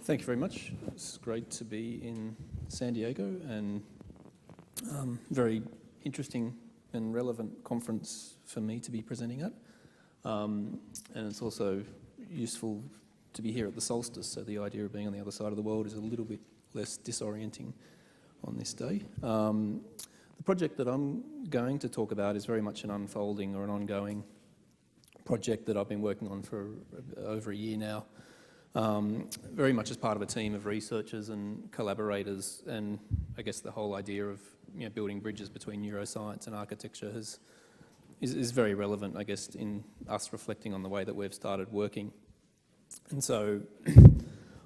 Thank you very much. It's great to be in San Diego, and very interesting and relevant conference for me to be presenting at. And it's also useful to be here at the solstice, so the idea of being on the other side of the world is a little bit less disorienting on this day. The project that I'm going to talk about is very much an unfolding or an ongoing project that I've been working on for over a year now. Very much as part of a team of researchers and collaborators, and I guess the whole idea of building bridges between neuroscience and architecture is very relevant, I guess, in us reflecting on the way that we've started working. And so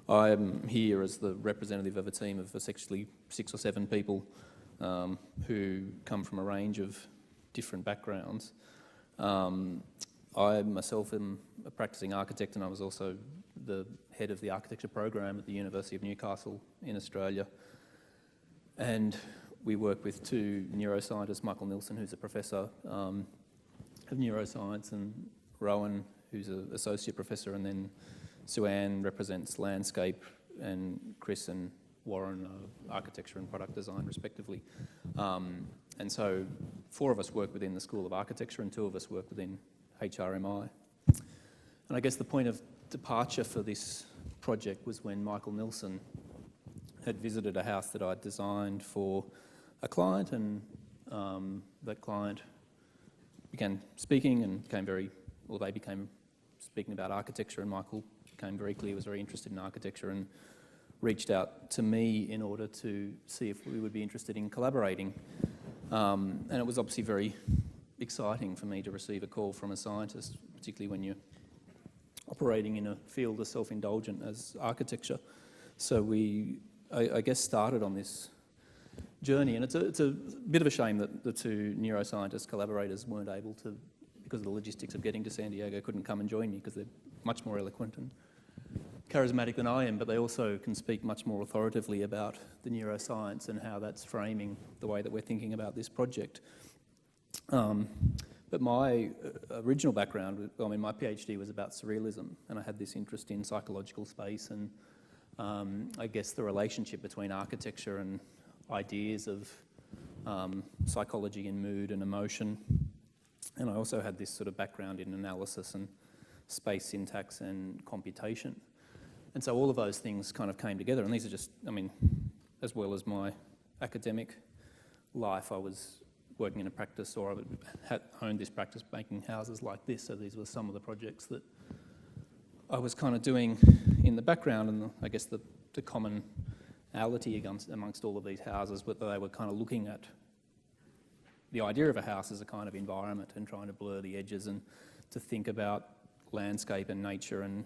I'm here as the representative of a team of essentially 6 or 7 people who come from a range of different backgrounds. I myself am a practicing architect, and I was also the head of the architecture program at the University of Newcastle in Australia. And we work with 2 neuroscientists, Michael Nilsson, who's a professor of neuroscience, and Rowan, who's an associate professor, and then Sue-Ann represents landscape, and Chris and Warren architecture and product design, respectively. And so 4 of us work within the School of Architecture, and 2 of us work within HRMI. And I guess the point of departure for this project was when Michael Nilsson had visited a house that I'd designed for a client, and that client began speaking and they became speaking about architecture, and Michael became very clear, was very interested in architecture, and reached out to me in order to see if we would be interested in collaborating. And it was obviously very exciting for me to receive a call from a scientist, particularly when you're operating in a field as self-indulgent as architecture. So we, I guess, started on this journey, and it's a bit of a shame that the 2 neuroscientist collaborators weren't able to, because of the logistics of getting to San Diego, couldn't come and join me, because they're much more eloquent and charismatic than I am, but they also can speak much more authoritatively about the neuroscience and how that's framing the way that we're thinking about this project. But my original background, my PhD was about surrealism, and I had this interest in psychological space and I guess the relationship between architecture and ideas of psychology and mood and emotion. And I also had this sort of background in analysis and space syntax and computation. And so all of those things kind of came together, and these are just, as well as my academic life, I was working in a practice, or I had owned this practice making houses like this, so these were some of the projects that I was kind of doing in the background, and I guess the commonality amongst all of these houses was that they were kind of looking at the idea of a house as a kind of environment and trying to blur the edges and to think about landscape and nature and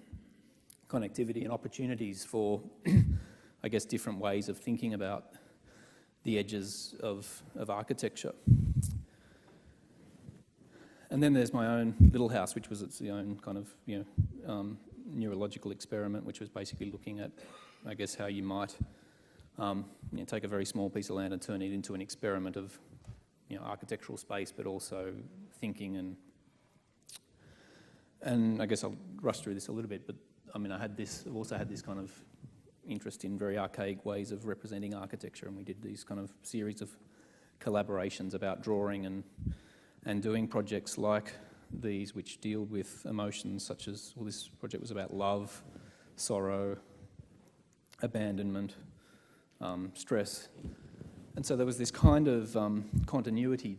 connectivity and opportunities for, I guess, different ways of thinking about the edges of architecture. And then there's my own little house, which was its own kind of neurological experiment, which was basically looking at, I guess, how you might take a very small piece of land and turn it into an experiment of architectural space, but also thinking and I guess I'll rush through this a little bit, but I've also had this kind of interest in very archaic ways of representing architecture, and we did these kind of series of collaborations about drawing and doing projects like these, which deal with emotions such as, this project was about love, sorrow, abandonment, stress. And so there was this kind of continuity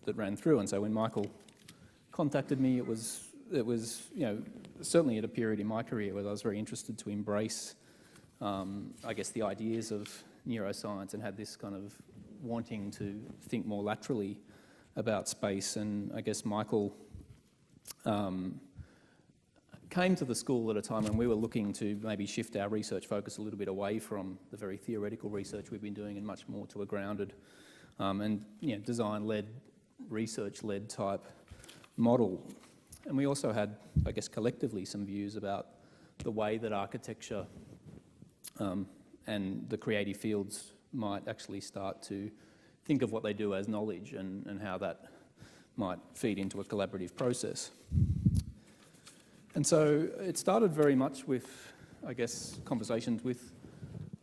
that ran through. And so when Michael contacted me, it was certainly at a period in my career where I was very interested to embrace I guess the ideas of neuroscience and had this kind of wanting to think more laterally about space. And I guess Michael came to the school at a time when we were looking to maybe shift our research focus a little bit away from the very theoretical research we've been doing and much more to a grounded and design-led, research-led type model. And we also had, I guess, collectively some views about the way that architecture and the creative fields might actually start to think of what they do as knowledge and how that might feed into a collaborative process. And so it started very much with I guess, conversations with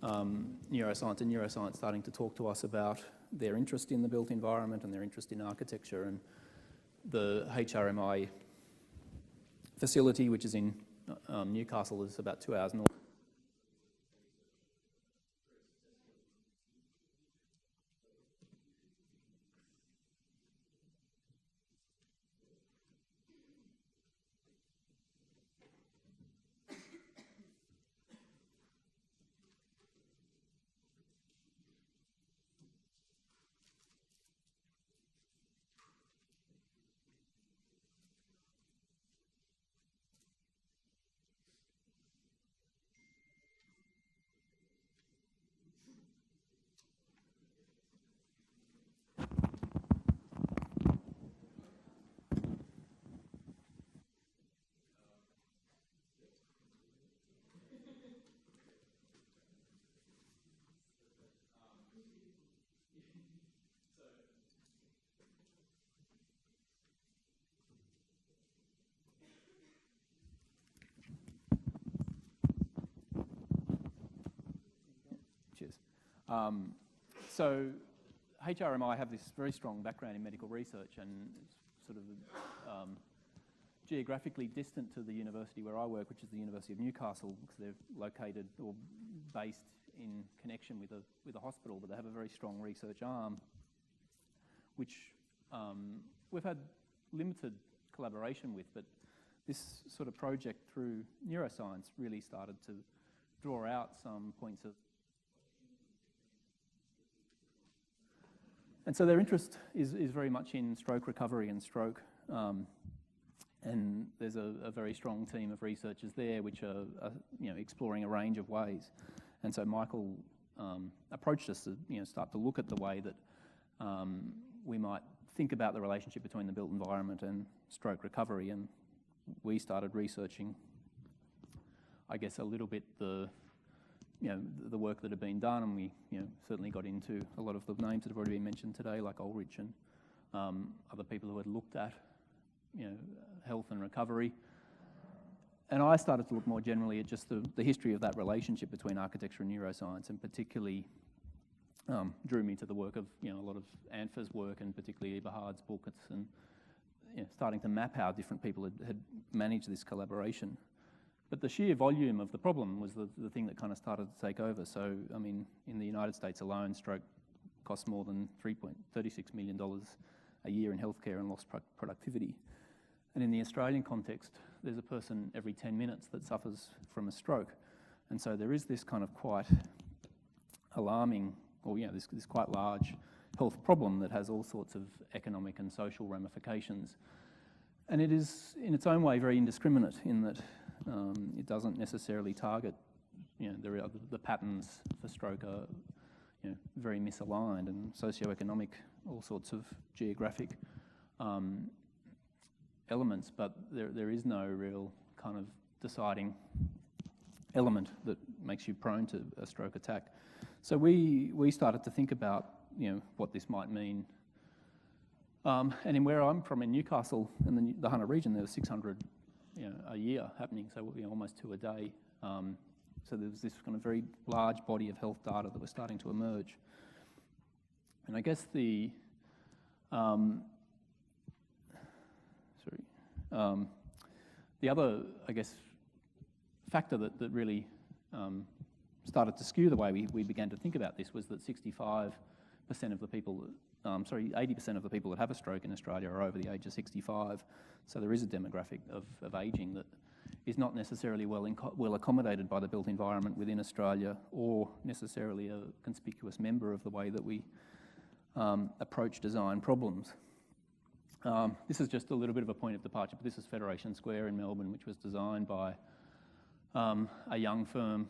neuroscience and neuroscience starting to talk to us about their interest in the built environment and their interest in architecture. And the HRMI facility, which is in Newcastle, is about 2 hours north. Cheers. So HRMI have this very strong background in medical research, and it's sort of geographically distant to the university where I work, which is the University of Newcastle, because they're located or based in connection with a hospital, but they have a very strong research arm, which we've had limited collaboration with, but this sort of project through neuroscience really started to draw out some points of. And so their interest is very much in stroke recovery and stroke. And there's a very strong team of researchers there which are exploring a range of ways. And so Michael approached us to start to look at the way that we might think about the relationship between the built environment and stroke recovery. And we started researching, I guess, a little bit the work that had been done, and we certainly got into a lot of the names that have already been mentioned today, like Ulrich and other people who had looked at health and recovery. And I started to look more generally at just the history of that relationship between architecture and neuroscience, and particularly drew me to the work of a lot of ANFA's work, and particularly Eberhard's book, and starting to map how different people had managed this collaboration. But the sheer volume of the problem was the thing that kind of started to take over. So, I mean, in the United States alone, stroke costs more than $36 million a year in healthcare and lost productivity. And in the Australian context, there's a person every 10 minutes that suffers from a stroke. And so there is this kind of quite alarming, or this quite large health problem that has all sorts of economic and social ramifications. And it is, in its own way, very indiscriminate in that it doesn't necessarily target, the patterns for stroke are, very misaligned, and socioeconomic, all sorts of geographic elements, but there is no real kind of deciding element that makes you prone to a stroke attack. So we started to think about, what this might mean. And in where I'm from, in Newcastle, in the Hunter region, there were 600 a year happening, so almost 2 a day. So there was this kind of very large body of health data that was starting to emerge. And I guess the other, I guess, factor that really started to skew the way we began to think about this was that 65% of the people, 80% of the people that have a stroke in Australia are over the age of 65. So there is a demographic of ageing that is not necessarily well accommodated by the built environment within Australia, or necessarily a conspicuous member of the way that we approach design problems. This is just a little bit of a point of departure, but this is Federation Square in Melbourne, which was designed by a young firm,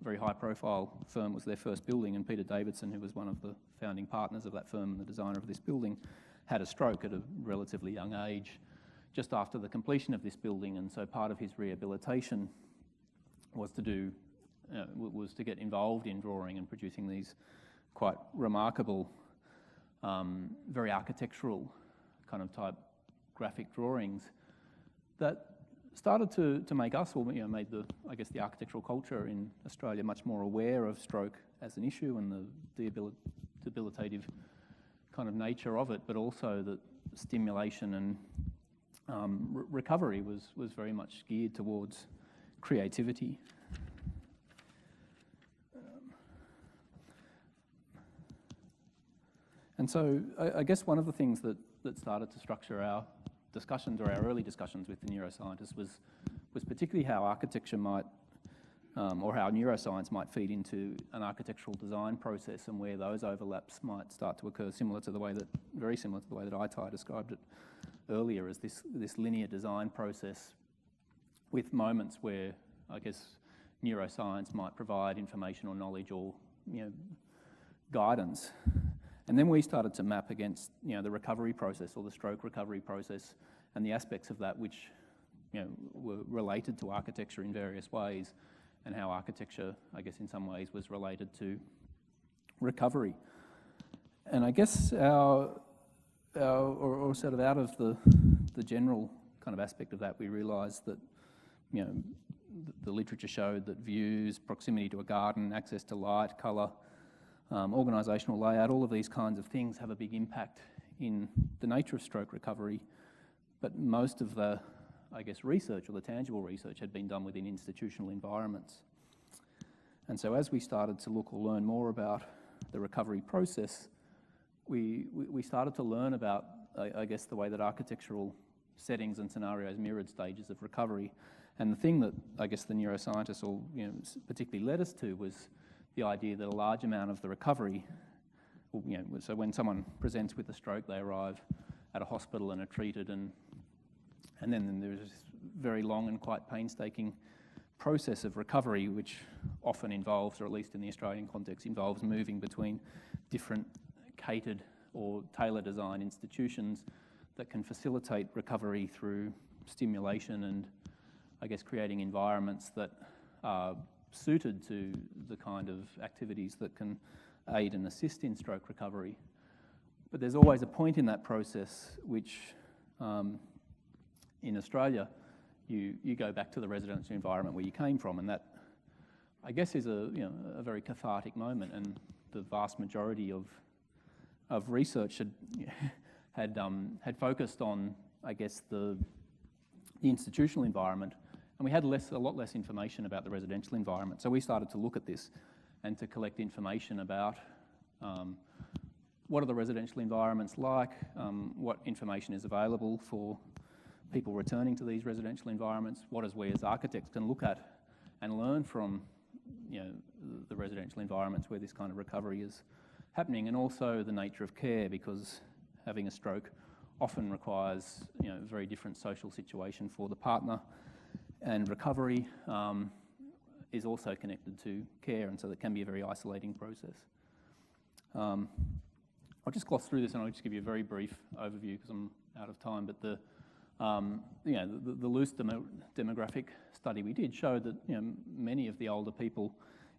very high-profile firm. It was their first building, and Peter Davidson, who was one of the founding partners of that firm and the designer of this building, had a stroke at a relatively young age just after the completion of this building, and so part of his rehabilitation was to get involved in drawing and producing these quite remarkable, very architectural kind of type graphic drawings that started to make us, or made the architectural culture in Australia much more aware of stroke as an issue and the debilitative kind of nature of it, but also that stimulation and recovery was very much geared towards creativity. And so I guess one of the things that started to structure our discussions, or our early discussions with the neuroscientists, was particularly how architecture might, or how neuroscience might feed into an architectural design process, and where those overlaps might start to occur, very similar to the way that Itai described it earlier, as this linear design process, with moments where I guess neuroscience might provide information or knowledge or guidance. And then we started to map against the recovery process, or the stroke recovery process, and the aspects of that which were related to architecture in various ways, and how architecture, I guess, in some ways was related to recovery. And I guess or sort of out of the general kind of aspect of that, we realised that the literature showed that views, proximity to a garden, access to light, colour, organisational layout, all of these kinds of things have a big impact in the nature of stroke recovery. But most of the, I guess, research, or the tangible research, had been done within institutional environments. And so as we started to look or learn more about the recovery process, we started to learn about, I guess, the way that architectural settings and scenarios mirrored stages of recovery. And the thing that I guess the neuroscientists all particularly led us to was the idea that a large amount of the recovery, so when someone presents with a stroke, they arrive at a hospital and are treated, and then there's this very long and quite painstaking process of recovery, which often involves, or at least in the Australian context, involves moving between different catered or tailor design institutions that can facilitate recovery through stimulation and, I guess, creating environments that are suited to the kind of activities that can aid and assist in stroke recovery. But there's always a point in that process which, in Australia, you go back to the residential environment where you came from, and that, I guess, is a very cathartic moment. And the vast majority of research had focused on, I guess, the institutional environment. And we had a lot less information about the residential environment. So we started to look at this and to collect information about what are the residential environments like, what information is available for people returning to these residential environments, what we as architects can look at and learn from the residential environments where this kind of recovery is happening, and also the nature of care, because having a stroke often requires a very different social situation for the partner. And recovery is also connected to care, and so that can be a very isolating process. I'll just gloss through this, and I'll just give you a very brief overview because I'm out of time. But the loose demographic study we did showed that many of the older people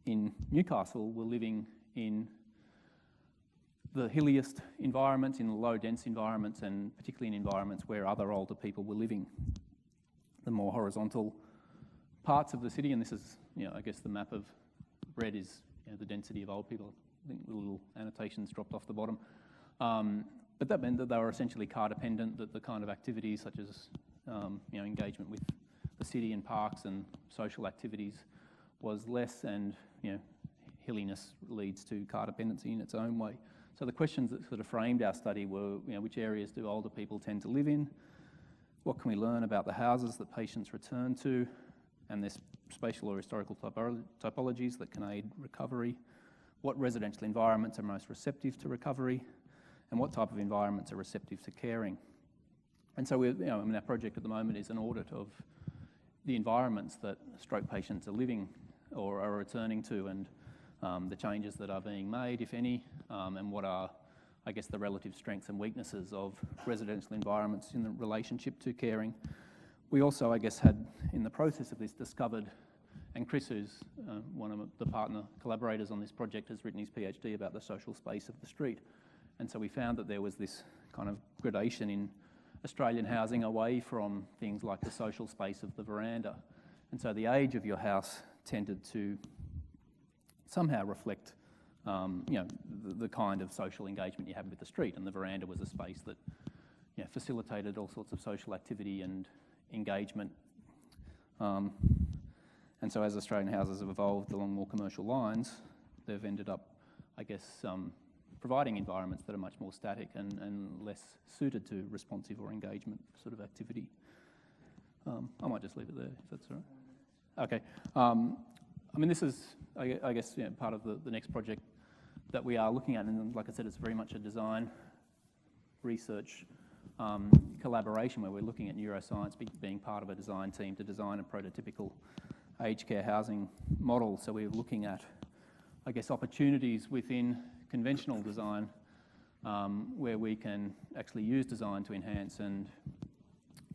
in Newcastle were living in the hilliest environments, in the low-dense environments, and particularly in environments where other older people were living. The more horizontal parts of the city, and this is, I guess the map of red is the density of old people. I think the little annotations dropped off the bottom. But that meant that they were essentially car dependent, that the kind of activities such as engagement with the city and parks and social activities was less, and hilliness leads to car dependency in its own way. So the questions that sort of framed our study were, which areas do older people tend to live in? What can we learn about the houses that patients return to, and their spatial or historical typologies that can aid recovery? What residential environments are most receptive to recovery, and what type of environments are receptive to caring? And so our project at the moment is an audit of the environments that stroke patients are living or are returning to, and the changes that are being made, if any, and what are, I guess, the relative strengths and weaknesses of residential environments in the relationship to caring. We also, I guess, had, in the process of this, discovered, and Chris, who's one of the partner collaborators on this project, has written his PhD about the social space of the street. And so we found that there was this kind of gradation in Australian housing away from things like the social space of the veranda. And so the age of your house tended to somehow reflect the kind of social engagement you have with the street, and the veranda was a space that facilitated all sorts of social activity and engagement. And so as Australian houses have evolved along more commercial lines, they've ended up, I guess, providing environments that are much more static and less suited to responsive or engagement sort of activity. I might just leave it there, if that's all right. Okay. I mean, this is, I guess, part of the next project that we are looking at, and like I said, it's very much a design research collaboration where we're looking at neuroscience being part of a design team to design a prototypical aged care housing model. So we're looking at, I guess, opportunities within conventional design where we can actually use design to enhance and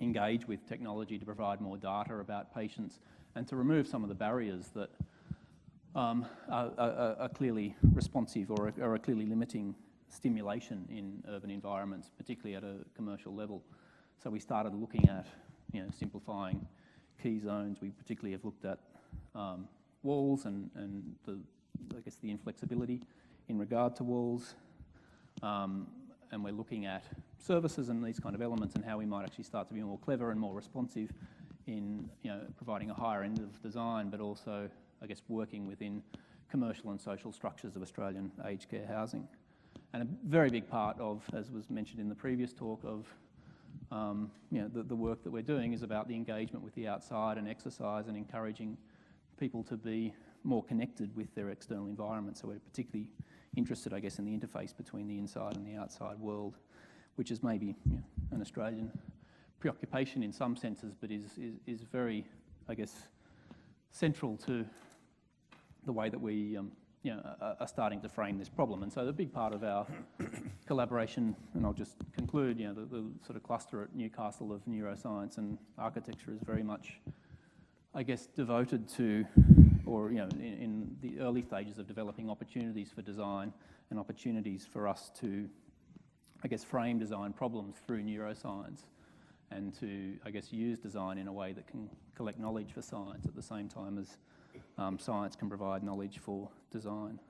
engage with technology to provide more data about patients and to remove some of the barriers that are clearly responsive or are clearly limiting stimulation in urban environments, particularly at a commercial level. So we started looking at simplifying key zones. We particularly have looked at walls and I guess the inflexibility in regard to walls. And we're looking at services and these kind of elements and how we might actually start to be more clever and more responsive in providing a higher end of design, but also, I guess, working within commercial and social structures of Australian aged care housing. And a very big part of, as was mentioned in the previous talk, of the work that we're doing is about the engagement with the outside and exercise and encouraging people to be more connected with their external environment. So we're particularly interested, I guess, in the interface between the inside and the outside world, which is maybe an Australian preoccupation in some senses, but is very, I guess, central to the way that we are starting to frame this problem. And so the big part of our collaboration, and I'll just conclude, the sort of cluster at Newcastle of neuroscience and architecture is very much, I guess, devoted to, or in the early stages of developing opportunities for design and opportunities for us to, I guess, frame design problems through neuroscience and to, I guess, use design in a way that can collect knowledge for science at the same time as science can provide knowledge for design.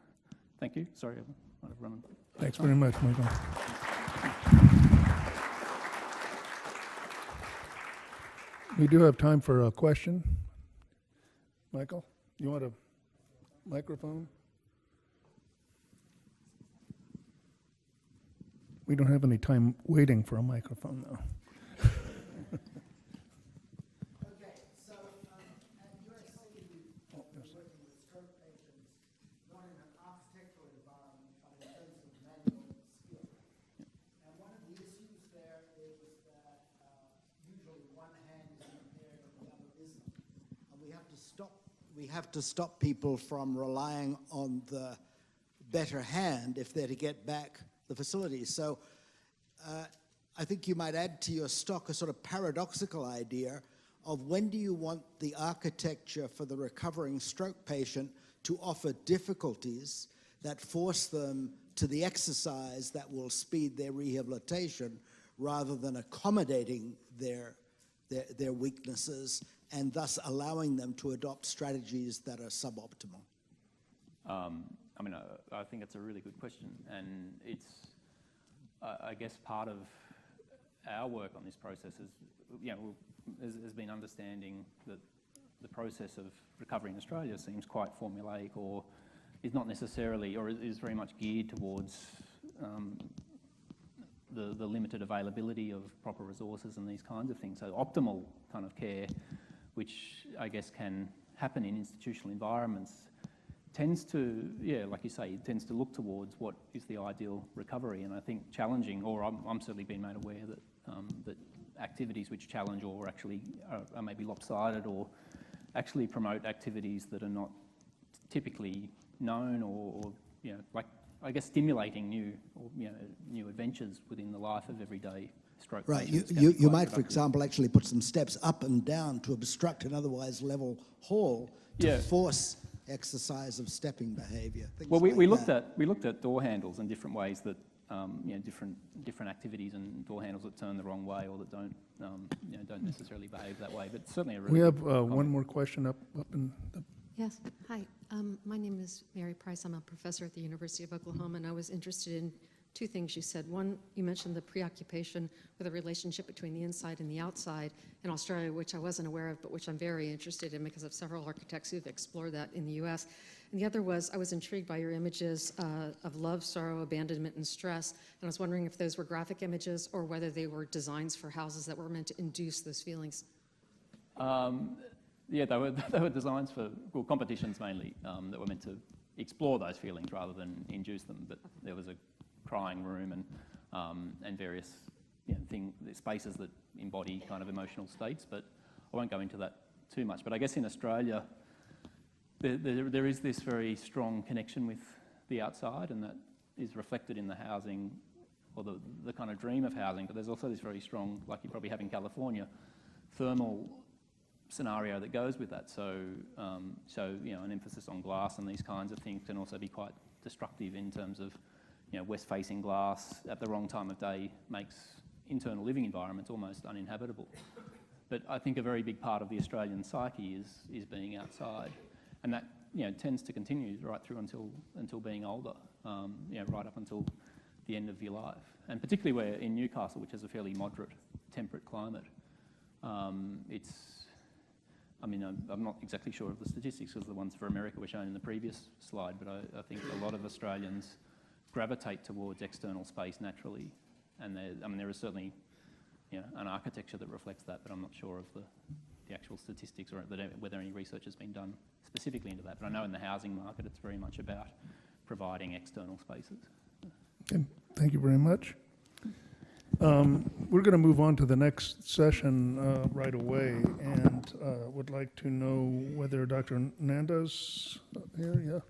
Thank you. Sorry, I might have run. Thanks very much, Michael. We do have time for a question. Michael, you want a microphone? We don't have any time waiting for a microphone, though. Okay, so at USC, you're working with stroke patients, not in an architectural environment, but in terms of manual skill. And one of the issues there is that usually one hand is impaired and the other isn't. And we have to stop people from relying on the better hand if they're to get back the facilities. So I think you might add to your stock a sort of paradoxical idea of when do you want the architecture for the recovering stroke patient to offer difficulties that force them to the exercise that will speed their rehabilitation rather than accommodating their weaknesses and thus allowing them to adopt strategies that are suboptimal? I mean, I think it's a really good question, and it's, I guess, part of our work on this process is, has been understanding that the process of recovery in Australia seems quite formulaic, or is not necessarily, or is very much geared towards the limited availability of proper resources and these kinds of things. So optimal kind of care, which I guess can happen in institutional environments, tends to, like you say, it tends to look towards what is the ideal recovery. And I think challenging, or I'm certainly been made aware that that activities which challenge or actually are maybe lopsided or actually promote activities that are not typically known or like, I guess, stimulating new adventures within the life of everyday stroke patients. Right, you might, for example, actually put some steps up and down to obstruct an otherwise level hall to force exercise of stepping behaviour. Well, we looked at door handles and different ways that different activities and door handles that turn the wrong way or that don't necessarily behave that way. But certainly a really We have good comment. one more question up in the, Yes, hi. My name is Mary Price. I'm a professor at the University of Oklahoma, and I was interested in two things you said. One, you mentioned the preoccupation with the relationship between the inside and the outside in Australia, which I wasn't aware of, but which I'm very interested in because of several architects who've explored that in the U.S. And the other was, I was intrigued by your images of love, sorrow, abandonment, and stress, and I was wondering if those were graphic images or whether they were designs for houses that were meant to induce those feelings. Yeah, they were designs for competitions mainly that were meant to explore those feelings rather than induce them. But there was a crying room and various spaces that embody kind of emotional states. But I won't go into that too much. But I guess in Australia, there is this very strong connection with the outside, and that is reflected in the housing or the kind of dream of housing. But there's also this very strong, like you probably have in California, thermal scenario that goes with that. So an emphasis on glass and these kinds of things can also be quite destructive in terms of, west-facing glass at the wrong time of day makes internal living environments almost uninhabitable. But I think a very big part of the Australian psyche is being outside, and that tends to continue right through until being older, right up until the end of your life. And particularly where in Newcastle, which has a fairly moderate, temperate climate, I'm not exactly sure of the statistics because the ones for America were shown in the previous slide, but I think a lot of Australians gravitate towards external space naturally. And there is certainly an architecture that reflects that, but I'm not sure of the actual statistics or whether any research has been done specifically into that. But I know in the housing market it's very much about providing external spaces. okay, thank you very much. We're going to move on to the next session right away, and would like to know whether Dr. Nanda's here, yeah?